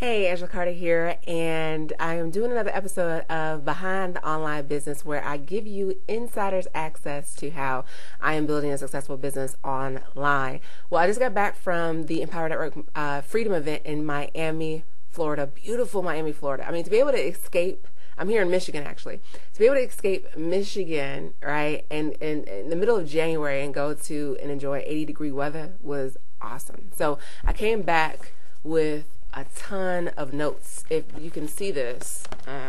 Hey, Angela Carter here, and I am doing another episode of Behind the Online Business where I give you insider's access to how I am building a successful business online. Well, I just got back from the Empower Network Freedom event in Miami, Florida. Beautiful Miami, Florida. I mean, to be able to escape, I'm here in Michigan actually, to be able to escape Michigan, right, and in the middle of January and go to and enjoy 80-degree weather was awesome. So I came back with a ton of notes. If you can see this,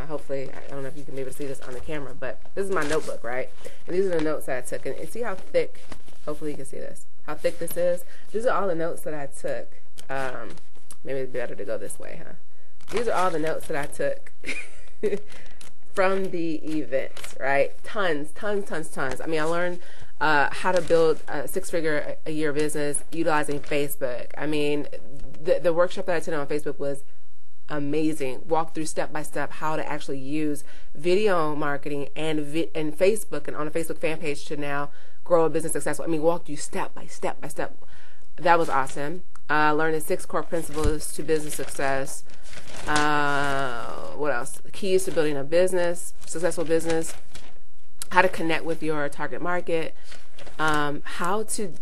hopefully, I don't know if you can be able to see this on the camera, but this is my notebook, right? And these are the notes that I took. And see how thick, hopefully you can see this, how thick this is? These are all the notes that I took. Maybe it's better to go this way, huh? These are all the notes that I took from the event, right? Tons. I mean, I learned how to build a six-figure-a-year business utilizing Facebook. I mean, the workshop that I attended on Facebook was amazing. Walked through step by step how to actually use video marketing and Facebook and on a Facebook fan page to now grow a business successful. I mean, walked you step by step. That was awesome. Learning 6 core principles to business success. What else? Keys to building a business, successful business. How to connect with your target market. How to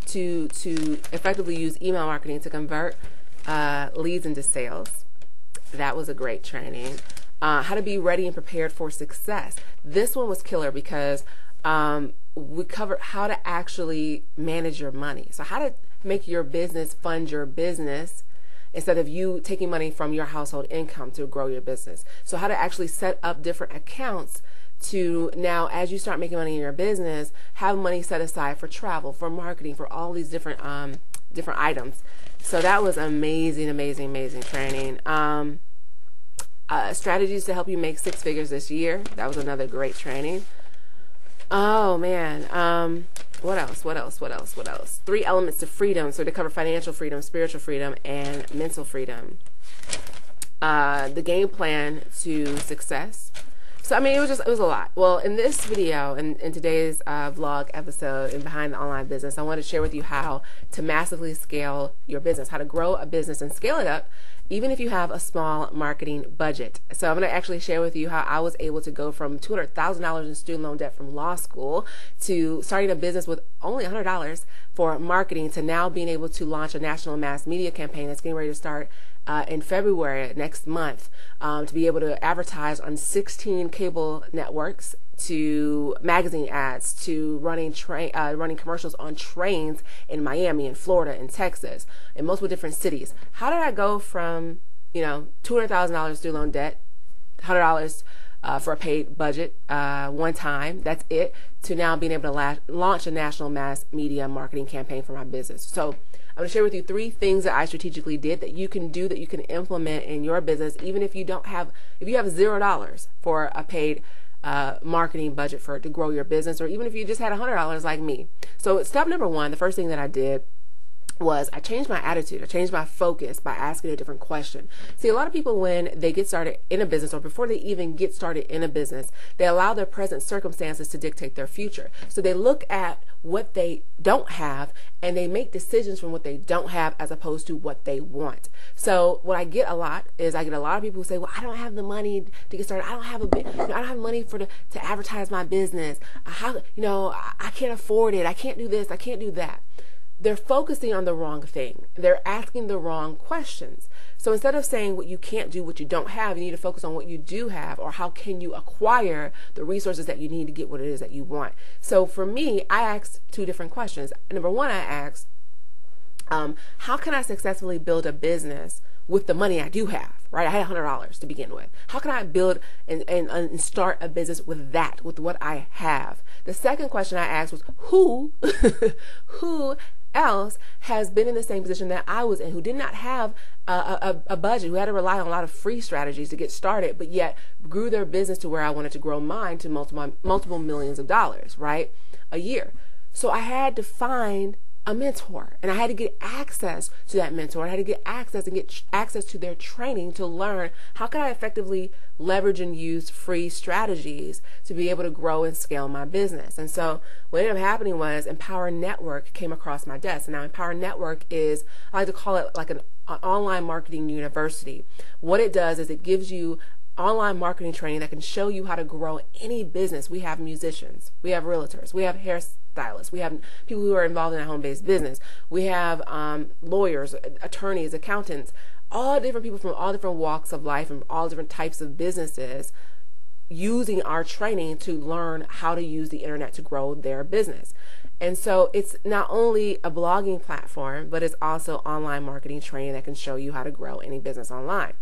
effectively use email marketing to convert leads into sales. That was a great training. How to be ready and prepared for success. This one was killer because we covered how to actually manage your money. So how to make your business fund your business instead of you taking money from your household income to grow your business. So how to actually set up different accounts to now, as you start making money in your business, have money set aside for travel, for marketing, for all these different items. So that was amazing training. Strategies to help you make 6 figures this year. That was another great training. Oh man. What else? 3 elements to freedom. So to cover financial freedom, spiritual freedom, and mental freedom. The game plan to success. So, I mean, it was a lot. Well, in this video, in today's vlog episode in Behind the Online Business, I want to share with you how to massively scale your business, how to grow a business and scale it up, even if you have a small marketing budget. So I'm going to actually share with you how I was able to go from $200,000 in student loan debt from law school to starting a business with only $100 for marketing to now being able to launch a national mass media campaign that's getting ready to start in February next month, to be able to advertise on 16 cable networks, to magazine ads, to running commercials on trains in Miami and Florida and Texas in multiple different cities. How did I go from $200,000 student loan debt, $100 for a paid budget one time, that's it, to now being able to launch a national mass media marketing campaign for my business? So I'm going to share with you 3 things that I strategically did that you can do, that you can implement in your business, even if you have $0 for a paid marketing budget to grow your business, or even if you just had $100 like me. So step number 1, the first thing that I did was I changed my attitude. I changed my focus by asking a different question. See, a lot of people, when they get started in a business, or before they even get started in a business, they allow their present circumstances to dictate their future. So they look at what they don't have and they make decisions from what they don't have as opposed to what they want. So what I get a lot is I get a lot of people who say, well, I don't have the money to get started. I don't have money to advertise my business. I can't afford it. I can't do this. I can't do that. They're focusing on the wrong thing. They're asking the wrong questions. So instead of saying what you can't do, what you don't have, you need to focus on what you do have, or how can you acquire the resources that you need to get what it is that you want. So for me, I asked 2 different questions. Number 1, I asked, how can I successfully build a business with the money I do have, right? I had $100 to begin with. How can I build and start a business with that, with what I have? The second question I asked was, who else has been in the same position that I was in, who did not have a budget, who had to rely on a lot of free strategies to get started, but yet grew their business to where I wanted to grow mine to multiple millions of dollars, right, a year. So I had to find a mentor, and I had to get access to that mentor. I had to get access to their training to learn how can I effectively leverage and use free strategies to be able to grow and scale my business. And so what ended up happening was Empower Network came across my desk. And now Empower Network is, I like to call it like an an online marketing university. What it does is it gives you online marketing training that can show you how to grow any business. We have musicians, we have realtors, we have hairstylists, we have people who are involved in a home-based business, we have lawyers, attorneys, accountants, all different people from all different walks of life and all different types of businesses using our training to learn how to use the internet to grow their business. And so it's not only a blogging platform, but it's also online marketing training that can show you how to grow any business online.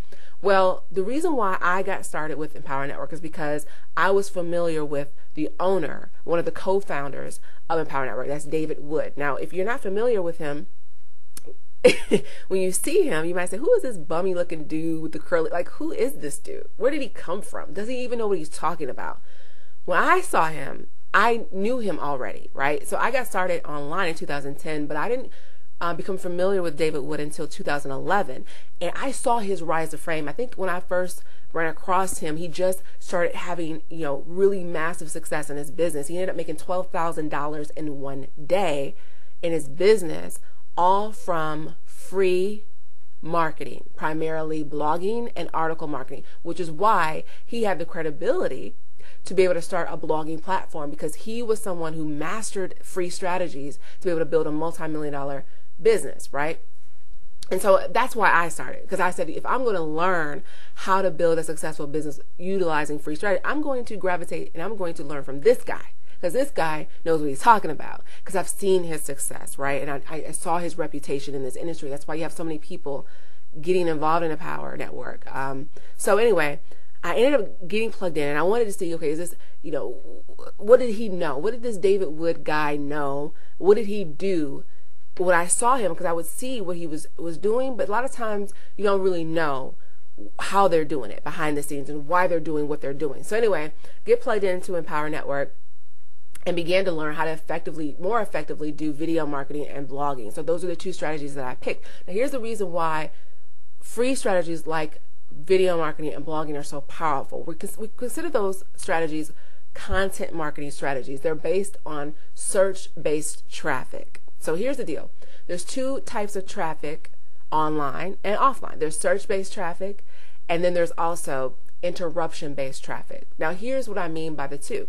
Well, the reason why I got started with Empower Network is because I was familiar with the owner, one of the co-founders of Empower Network. That's David Wood. Now, if you're not familiar with him, when you see him, you might say, who is this bummy looking dude with the curly, like, who is this dude? Where did he come from? Does he even know what he's talking about? When I saw him, I knew him already, right? So I got started online in 2010, but I didn't become familiar with David Wood until 2011. And I saw his rise to fame. I think when I first ran across him, he just started having, really massive success in his business. He ended up making $12,000 in one day in his business, all from free marketing, primarily blogging and article marketing, which is why he had the credibility to be able to start a blogging platform, because he was someone who mastered free strategies to be able to build a multi-million-dollar business, right? And so that's why I started, because I said, if I'm going to learn how to build a successful business utilizing free strategy, I'm going to gravitate and I'm going to learn from this guy, because this guy knows what he's talking about, because I've seen his success, right? And I saw his reputation in this industry. That's why you have so many people getting involved in a Empower Network. So anyway, I ended up getting plugged in, and I wanted to see, okay, is this, what did he know? What did this David Wood guy know? What did he do? When I saw him, because I would see what he was doing, but a lot of times you don't really know how they're doing it behind the scenes and why they're doing what they're doing. So anyway, get plugged into Empower Network and began to learn how to more effectively do video marketing and blogging. So those are the two strategies that I picked. Now here's the reason why free strategies like video marketing and blogging are so powerful. We consider those strategies content marketing strategies. They're based on search-based traffic. So here's the deal. There's two types of traffic, online and offline. There's search-based traffic, and then there's also interruption-based traffic. Now here's what I mean by the two.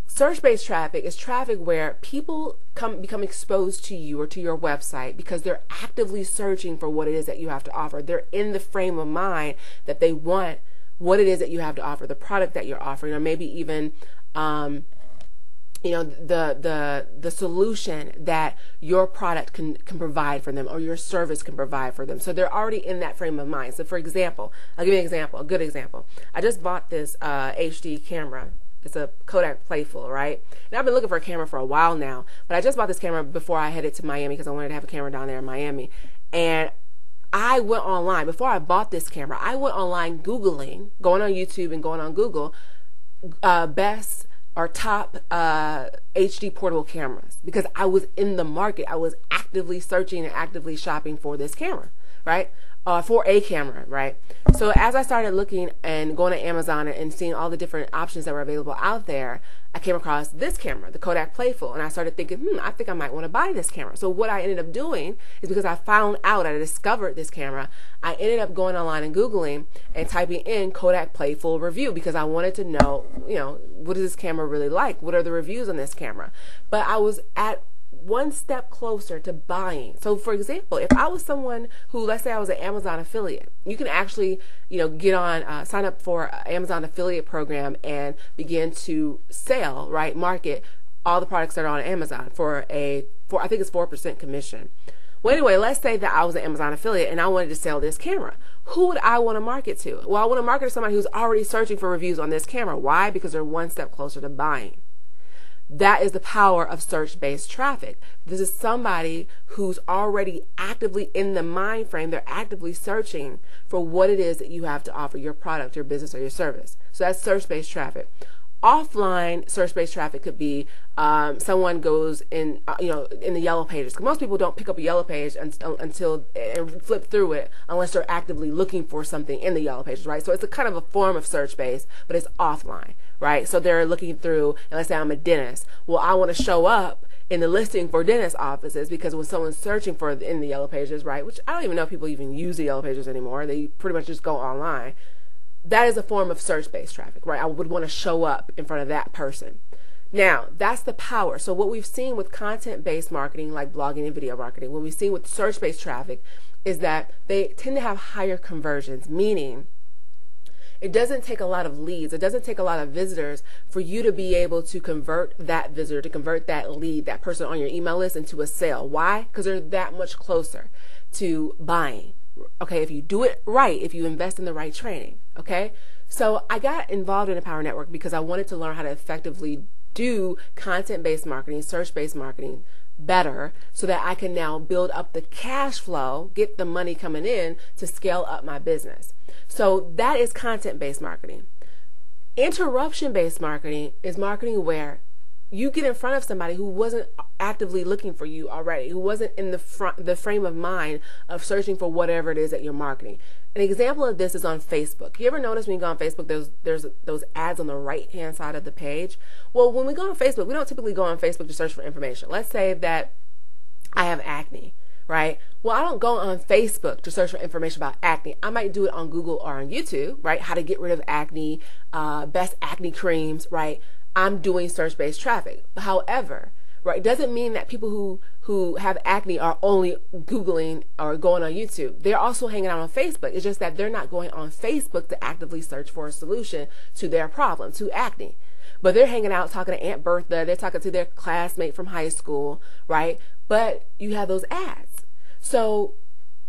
Search-based traffic is traffic where people become exposed to you or to your website because they're actively searching for what it is that you have to offer. They're in the frame of mind that they want what it is that you have to offer, the product that you're offering, or maybe even the solution that your product can provide for them, or your service can provide for them. So they're already in that frame of mind. So for example, I'll give you an example, a good example. I just bought this HD camera. It's a Kodak Playful, right? And I've been looking for a camera for a while now, but I just bought this camera before I headed to Miami because I wanted to have a camera down there in Miami. And I went online, before I bought this camera, I went online Googling, going on YouTube and going on Google, best or top HD portable cameras, because I was in the market. I was actively searching and actively shopping for this camera, right? For a camera, right? So as I started looking and going to Amazon and seeing all the different options that were available out there, I came across this camera, the Kodak Playful, and I started thinking, I think I might want to buy this camera. So what I ended up doing is, because I found out, I discovered this camera, I ended up going online and Googling and typing in Kodak Playful review, because I wanted to know, what is this camera really like? What are the reviews on this camera? But I was at one step closer to buying. So for example, if I was someone who, let's say I was an Amazon affiliate, you can actually, get on, sign up for an Amazon affiliate program and begin to sell, right, market all the products that are on Amazon for I think it's 4% commission. Well, anyway, let's say that I was an Amazon affiliate and I wanted to sell this camera. Who would I want to market to? Well, I want to market to somebody who's already searching for reviews on this camera. Why? Because they're one step closer to buying. That is the power of search-based traffic. This is somebody who's already actively in the mind frame. They're actively searching for what it is that you have to offer, your product, your business, or your service. So that's search-based traffic. Offline search-based traffic could be someone goes in, in the yellow pages. Most people don't pick up a yellow page until and flip through it unless they're actively looking for something in the yellow pages, right? So it's a kind of a form of search-based, but it's offline, right? So they're looking through, and let's say I'm a dentist. Well, I want to show up in the listing for dentist offices, because when someone's searching for in the Yellow Pages, right, which I don't even know if people even use the Yellow Pages anymore, they pretty much just go online. That is a form of search-based traffic, right? I would want to show up in front of that person. Now, that's the power. So what we've seen with content-based marketing, like blogging and video marketing, what we've seen with search-based traffic is that they tend to have higher conversions, meaning it doesn't take a lot of leads. It doesn't take a lot of visitors for you to be able to convert that visitor, to convert that lead, that person on your email list into a sale. Why? Because they're that much closer to buying. Okay, if you do it right, if you invest in the right training. Okay, so I got involved in the Power Network because I wanted to learn how to effectively do content-based marketing, search-based marketing better, so that I can now build up the cash flow, get the money coming in to scale up my business. So that is content-based marketing. Interruption-based marketing is marketing where you get in front of somebody who wasn't actively looking for you already, who wasn't in the frame of mind of searching for whatever it is that you're marketing. An example of this is on Facebook. You ever notice when you go on Facebook, there's those ads on the right-hand side of the page? Well, when we go on Facebook, we don't typically go on Facebook to search for information. Let's say that I have acne, right? Well, I don't go on Facebook to search for information about acne. I might do it on Google or on YouTube, right? How to get rid of acne, best acne creams, right? I'm doing search-based traffic. However, right, it doesn't mean that people who have acne are only Googling or going on YouTube. They're also hanging out on Facebook. It's just that they're not going on Facebook to actively search for a solution to their problem, to acne. But they're hanging out talking to Aunt Bertha. They're talking to their classmate from high school, right? But you have those ads. So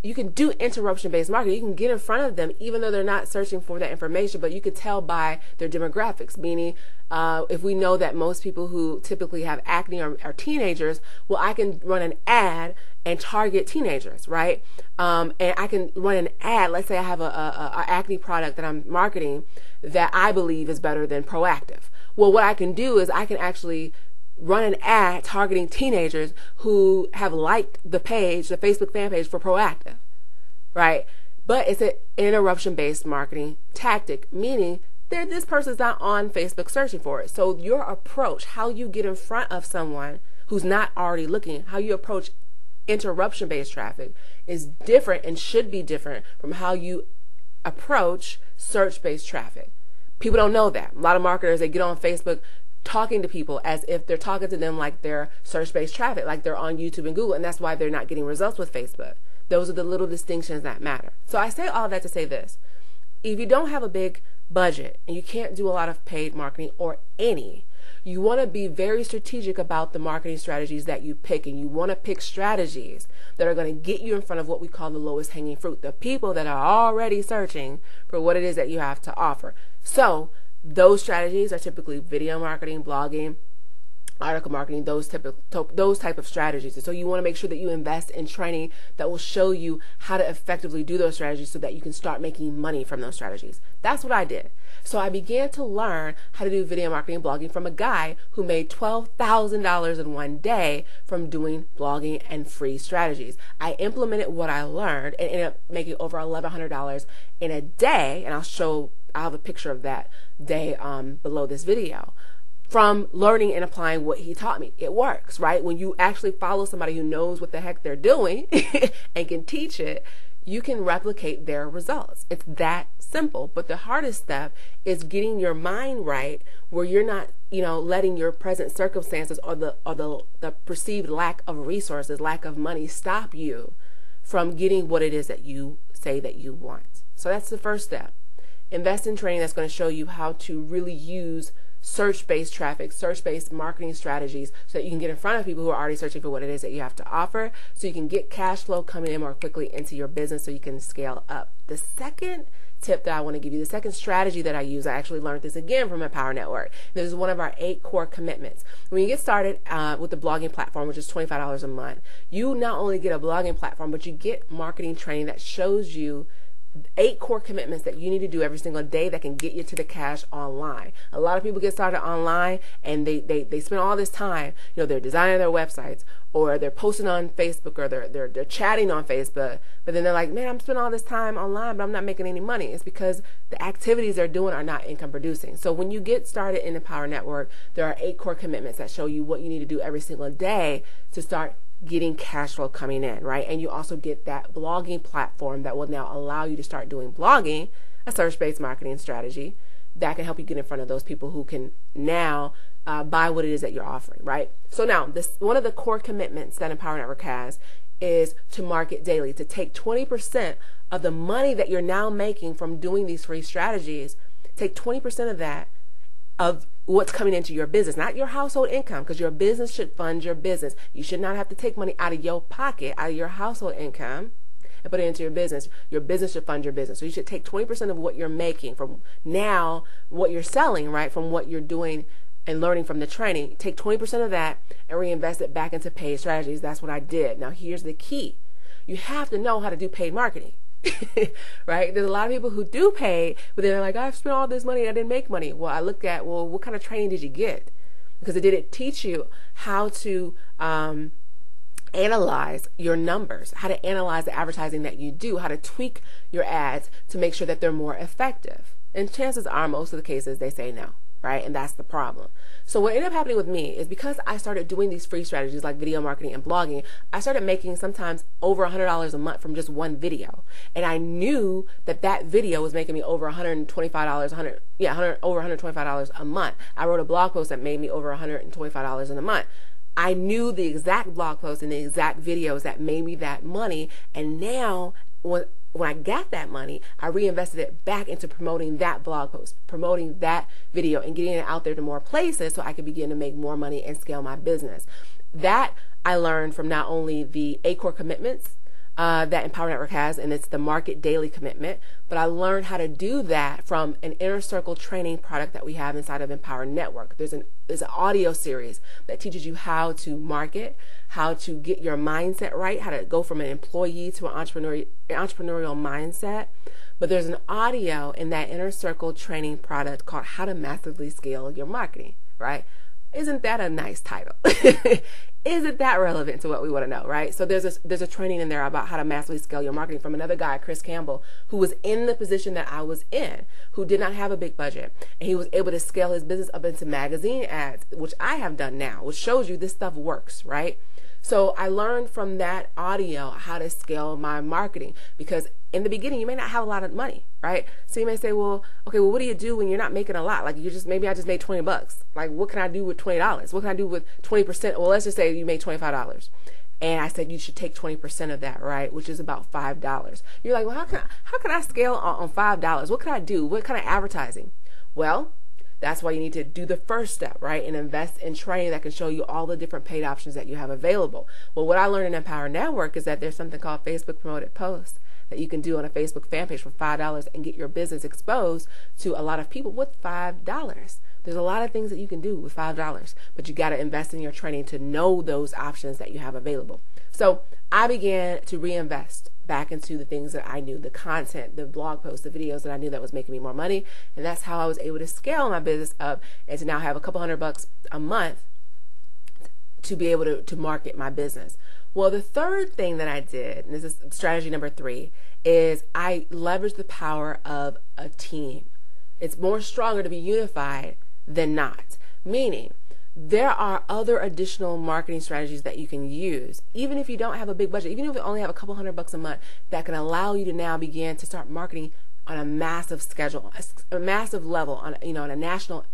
you can do interruption-based marketing. You can get in front of them even though they're not searching for that information, but you could tell by their demographics, meaning if we know that most people who typically have acne are teenagers, well, I can run an ad and target teenagers, right? And I can run an ad. Let's say I have a acne product that I'm marketing that I believe is better than Proactive. Well, what I can do is I can actually run an ad targeting teenagers who have liked the page, the Facebook fan page for Proactive, right? But it's an interruption-based marketing tactic, meaning this person's not on Facebook searching for it. So your approach, how you get in front of someone who's not already looking, how you approach interruption-based traffic is different and should be different from how you approach search-based traffic. People don't know that. A lot of marketers, they get on Facebook talking to people as if they're talking to them like they're search-based traffic, like they're on YouTube and Google, and that's why they're not getting results with Facebook. Those are the little distinctions that matter. So I say all that to say this. If you don't have a big budget and you can't do a lot of paid marketing or any, you want to be very strategic about the marketing strategies that you pick, and you want to pick strategies that are going to get you in front of what we call the lowest hanging fruit, the people that are already searching for what it is that you have to offer. So those strategies are typically video marketing, blogging, article marketing, those type of strategies. And so you want to make sure that you invest in training that will show you how to effectively do those strategies so that you can start making money from those strategies. That's what I did. So I began to learn how to do video marketing and blogging from a guy who made $12,000 in one day from doing blogging and free strategies. I implemented what I learned and ended up making over $1,100 in a day, and I'll have a picture of that day below this video, from learning and applying what he taught me. It works, right? When you actually follow somebody who knows what the heck they're doing and can teach it, you can replicate their results. It's that simple. But the hardest step is getting your mind right, where you're not, letting your present circumstances or the perceived lack of resources, lack of money stop you from getting what it is that you say that you want. So that's the first step. Invest in training that's going to show you how to really use search-based traffic, search-based marketing strategies so that you can get in front of people who are already searching for what it is that you have to offer, so you can get cash flow coming in more quickly into your business so you can scale up. The second tip that I want to give you, the second strategy that I use, I actually learned this again from Empower Network. This is one of our 8 core commitments. When you get started with the blogging platform, which is $25 a month, you not only get a blogging platform, but you get marketing training that shows you 8 core commitments that you need to do every single day that can get you to the cash online. A lot of people get started online and they spend all this time, they're designing their websites, or they're posting on Facebook, or they're chatting on Facebook, but then they're like, man, I'm spending all this time online, but I'm not making any money. It's because the activities they're doing are not income producing. So when you get started in the Empower Network, there are 8 core commitments that show you what you need to do every single day to start getting cash flow coming in, right? And you also get that blogging platform that will now allow you to start doing blogging, a search-based marketing strategy that can help you get in front of those people who can now buy what it is that you're offering, right? So now, one of the core commitments that Empower Network has is to market daily, to take 20% of the money that you're now making from doing these free strategies, take 20% of that, of what's coming into your business, not your household income, because your business should fund your business. You should not have to take money out of your pocket, out of your household income, and put it into your business. Your business should fund your business. So you should take 20% of what you're making from now, what you're selling, right, from what you're doing and learning from the training. Take 20% of that and reinvest it back into paid strategies. That's what I did. Now, here's the key. You have to know how to do paid marketing. Right? There's a lot of people who do pay, but they're like, I've spent all this money and I didn't make money. Well, I looked at, what kind of training did you get? Because it didn't teach you how to analyze your numbers, how to analyze the advertising that you do, how to tweak your ads to make sure that they're more effective. And chances are, most of the cases, they say no, right? And that's the problem. So what ended up happening with me is, because I started doing these free strategies like video marketing and blogging, I started making sometimes over $100 a month from just one video. And I knew that that video was making me over $125, over $125 a month. I wrote a blog post that made me over $125 in a month. I knew the exact blog post and the exact videos that made me that money. And now, when I got that money, I reinvested it back into promoting that blog post, promoting that video, and getting it out there to more places so I could begin to make more money and scale my business. That I learned from not only the 8 core commitments that Empower Network has, and it's the Market Daily commitment, but I learned how to do that from an Inner Circle training product that we have inside of Empower Network. There's an audio series that teaches you how to market, how to get your mindset right, how to go from an employee to an entrepreneurial mindset. But there's an audio in that Inner Circle training product called How to Massively Scale Your Marketing, right? Isn't that a nice title? Isn't that relevant to what we want to know, right? So there's a training in there about how to massively scale your marketing from another guy, Chris Campbell, who was in the position that I was in, who did not have a big budget. And he was able to scale his business up into magazine ads, which I have done now, which shows you this stuff works, right? So I learned from that audio how to scale my marketing, because in the beginning, you may not have a lot of money, right? So you may say, well, what do you do when you're not making a lot? Like, maybe I just made $20. Like, what can I do with $20? What can I do with 20%? Well, let's just say you made $25. And I said you should take 20% of that, right? Which is about $5. You're like, well, how can I scale on $5? What can I do? What kind of advertising? Well, that's why you need to do the first step, right? And invest in training that can show you all the different paid options that you have available. Well, what I learned in Empower Network is that there's something called Facebook Promoted Posts that you can do on a Facebook fan page for $5 and get your business exposed to a lot of people with $5. There's a lot of things that you can do with $5, but you got to invest in your training to know those options that you have available. So I began to reinvest back into the things that I knew, the content, the blog posts, the videos that I knew that was making me more money. And that's how I was able to scale my business up and to now have a couple $100 a month to be able to market my business. Well, the third thing that I did, and this is strategy number 3, is I leveraged the power of a team. It's more stronger to be unified than not. Meaning, there are other additional marketing strategies that you can use, even if you don't have a big budget, even if you only have a couple $100 a month, that can allow you to now begin to start marketing on a massive schedule, a massive level, on a national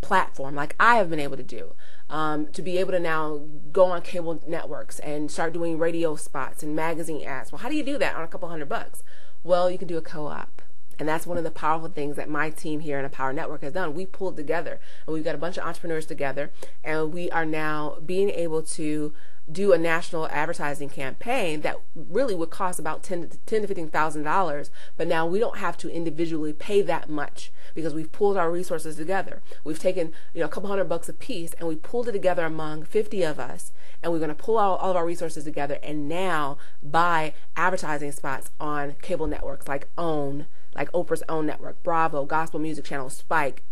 platform, like I have been able to do. To be able to now go on cable networks and start doing radio spots and magazine ads. Well, how do you do that on a couple $100? Well, you can do a co-op. And that's one of the powerful things that my team here in Empower Network has done. We pulled together, and we've got a bunch of entrepreneurs together, and we are now being able to do a national advertising campaign that really would cost about $10,000 to $15,000, but now we don't have to individually pay that much because we've pulled our resources together. We've taken a couple $100 a piece and we pulled it together among 50 of us, and we're going to pull all of our resources together and now buy advertising spots on cable networks like Oprah's OWN network, Bravo, Gospel Music Channel, Spike,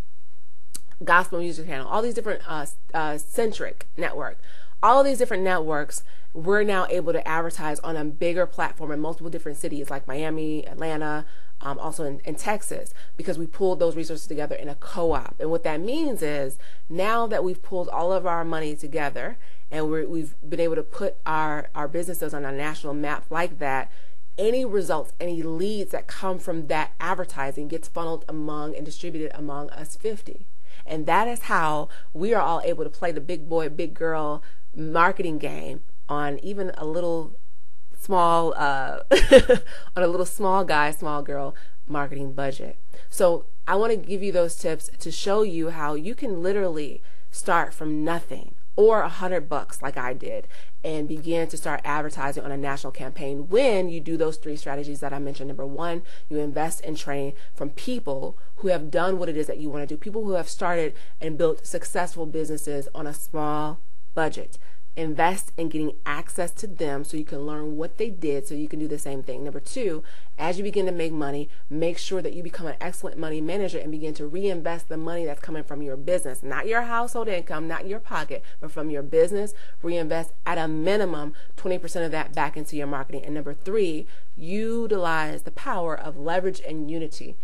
Gospel Music Channel, all these different Centric Network, all of these different networks. We're now able to advertise on a bigger platform in multiple different cities like Miami, Atlanta, also in Texas, because we pulled those resources together in a co-op. And what that means is now that we've pulled all of our money together and we've been able to put our businesses on a national map like that, any results, any leads that come from that advertising gets funneled among and distributed among us 50. And that is how we are all able to play the big boy, big girl marketing game on even a little small, on a little small guy, small girl marketing budget. So I want to give you those tips to show you how you can literally start from nothing or $100 like I did and begin to start advertising on a national campaign when you do those 3 strategies that I mentioned. Number 1, you invest and train from people who have done what it is that you want to do, people who have started and built successful businesses on a small budget. Invest in getting access to them so you can learn what they did so you can do the same thing. Number 2, as you begin to make money, make sure that you become an excellent money manager and begin to reinvest the money that's coming from your business, not your household income, not your pocket, but from your business. Reinvest at a minimum 20% of that back into your marketing. And number 3, utilize the power of leverage and unity.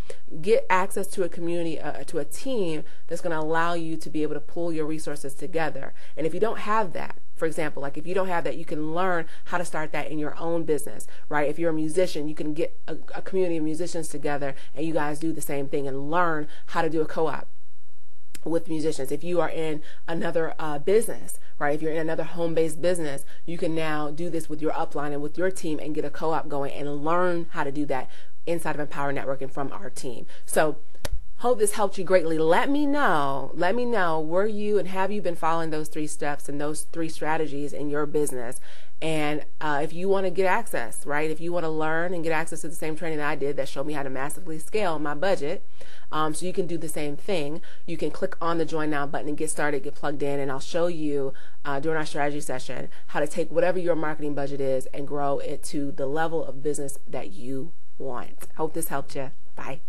Get access to a community, to a team that's going to allow you to be able to pull your resources together. And if you don't have that, for example, like if you don't have that, you can learn how to start that in your own business, right? If you're a musician, you can get a community of musicians together and you guys do the same thing and learn how to do a co-op with musicians. If you are in another business, right? If you're in another home-based business, you can now do this with your upline and with your team and get a co-op going and learn how to do that inside of Empower Networking from our team. So hope this helped you greatly. Let me know, were you and have you been following those 3 steps and those 3 strategies in your business? And if you want to get access, right? If you want to learn and get access to the same training that I did that showed me how to massively scale my budget, so you can do the same thing, you can click on the Join Now button and get started, get plugged in, and I'll show you during our strategy session how to take whatever your marketing budget is and grow it to the level of business that you want. Hope this helped you. Bye.